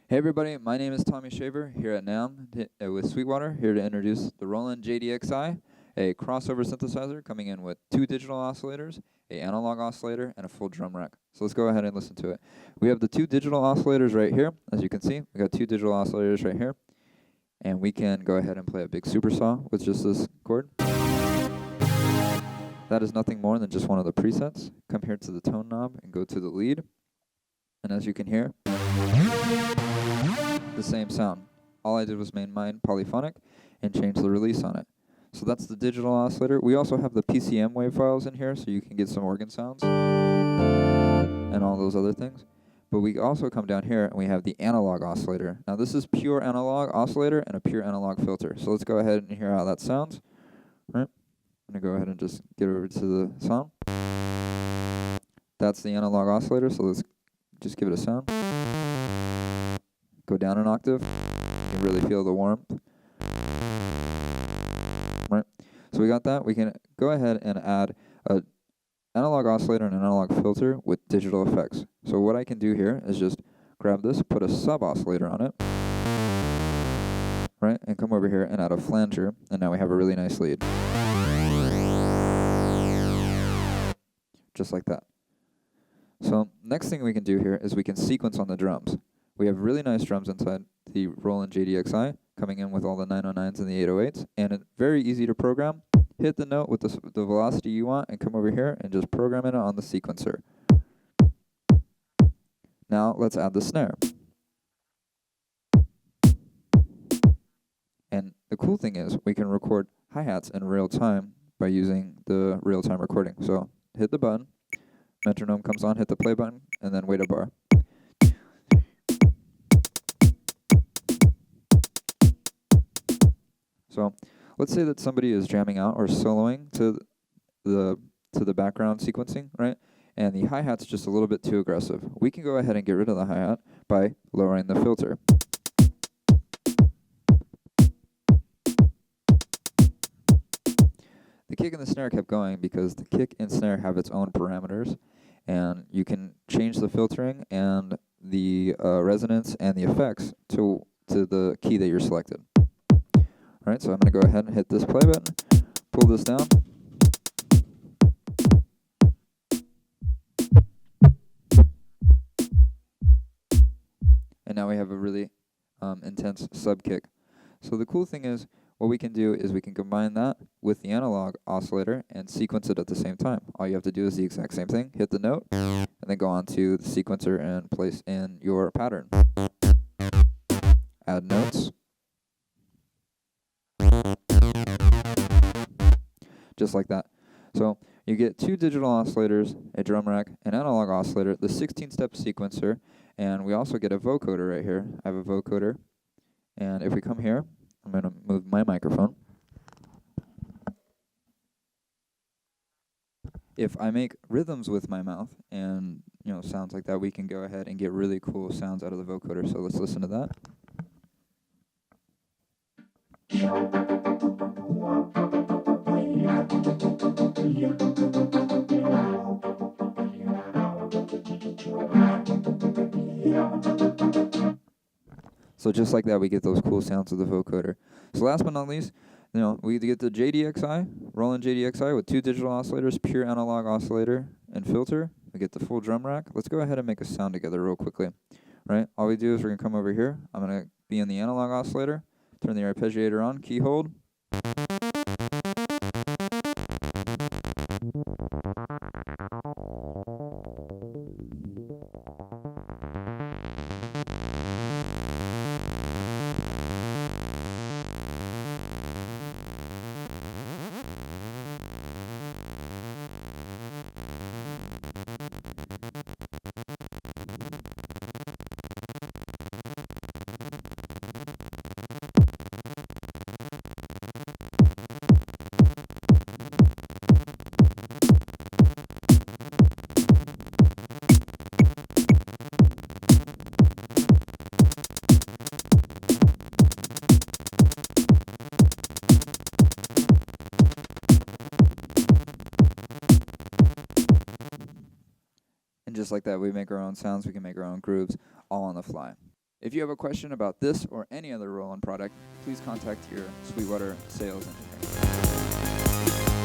Hey everybody, my name is Tommy Shaver here at NAMM with Sweetwater, here to introduce the Roland JD-Xi, a crossover synthesizer coming in with 2 digital oscillators, a analog oscillator, and a full drum rack. So let's go ahead and listen to it. We have the 2 digital oscillators right here. As you can see, we got 2 digital oscillators right here. And we can go ahead and play a big supersaw with just this chord. That is nothing more than just one of the presets. Come here to the tone knob and go to the lead. And as you can hear, the same sound. All I did was make mine polyphonic and change the release on it. So that's the digital oscillator. We also have the PCM wave files in here so you can get some organ sounds and all those other things. But we also come down here and we have the analog oscillator. Now this is pure analog oscillator and a pure analog filter. So let's go ahead and hear how that sounds. Right. I'm going to go ahead and just get over to the sound. That's the analog oscillator, so let's just give it a sound. Go down an octave. You can really feel the warmth. Right. So we got that. We can go ahead and add an analog oscillator and an analog filter with digital effects. So what I can do here is just grab this, put a sub oscillator on it, right, and come over here and add a flanger, and now we have a really nice lead. Just like that. So next thing we can do here is we can sequence on the drums. We have really nice drums inside the Roland JD-Xi, coming in with all the 909s and the 808s, and it's very easy to program. Hit the note with the velocity you want and come over here and just program it on the sequencer. Now let's add the snare. And the cool thing is we can record hi-hats in real time by using the real-time recording. So hit the button, metronome comes on, hit the play button, and then wait a bar. So let's say that somebody is jamming out or soloing to the background sequencing, right? And the hi-hat's just a little bit too aggressive. We can go ahead and get rid of the hi-hat by lowering the filter. The kick and the snare kept going because the kick and snare have its own parameters, and you can change the filtering and the resonance and the effects to the key that you're selected. All right, so I'm going to go ahead and hit this play button, pull this down. And now we have a really intense sub kick. So the cool thing is, what we can do is we can combine that with the analog oscillator and sequence it at the same time. All you have to do is the exact same thing, hit the note, and then go on to the sequencer and place in your pattern. Add notes. Just like that. So you get 2 digital oscillators, a drum rack, an analog oscillator, the 16-step sequencer, and we also get a vocoder right here. I have a vocoder, and if we come here, I'm going to move my microphone. If I make rhythms with my mouth and sounds like that, we can go ahead and get really cool sounds out of the vocoder. So let's listen to that. So just like that, we get those cool sounds of the vocoder. So last but not least, we get the JD-Xi, Roland JD-Xi with 2 digital oscillators, pure analog oscillator and filter. We get the full drum rack. Let's go ahead and make a sound together real quickly. Right? All we do is we're going to come over here. I'm going to be in the analog oscillator, turn the arpeggiator on, key hold. just like that, we make our own sounds, we can make our own grooves, all on the fly. If you have a question about this or any other Roland product, please contact your Sweetwater sales engineer.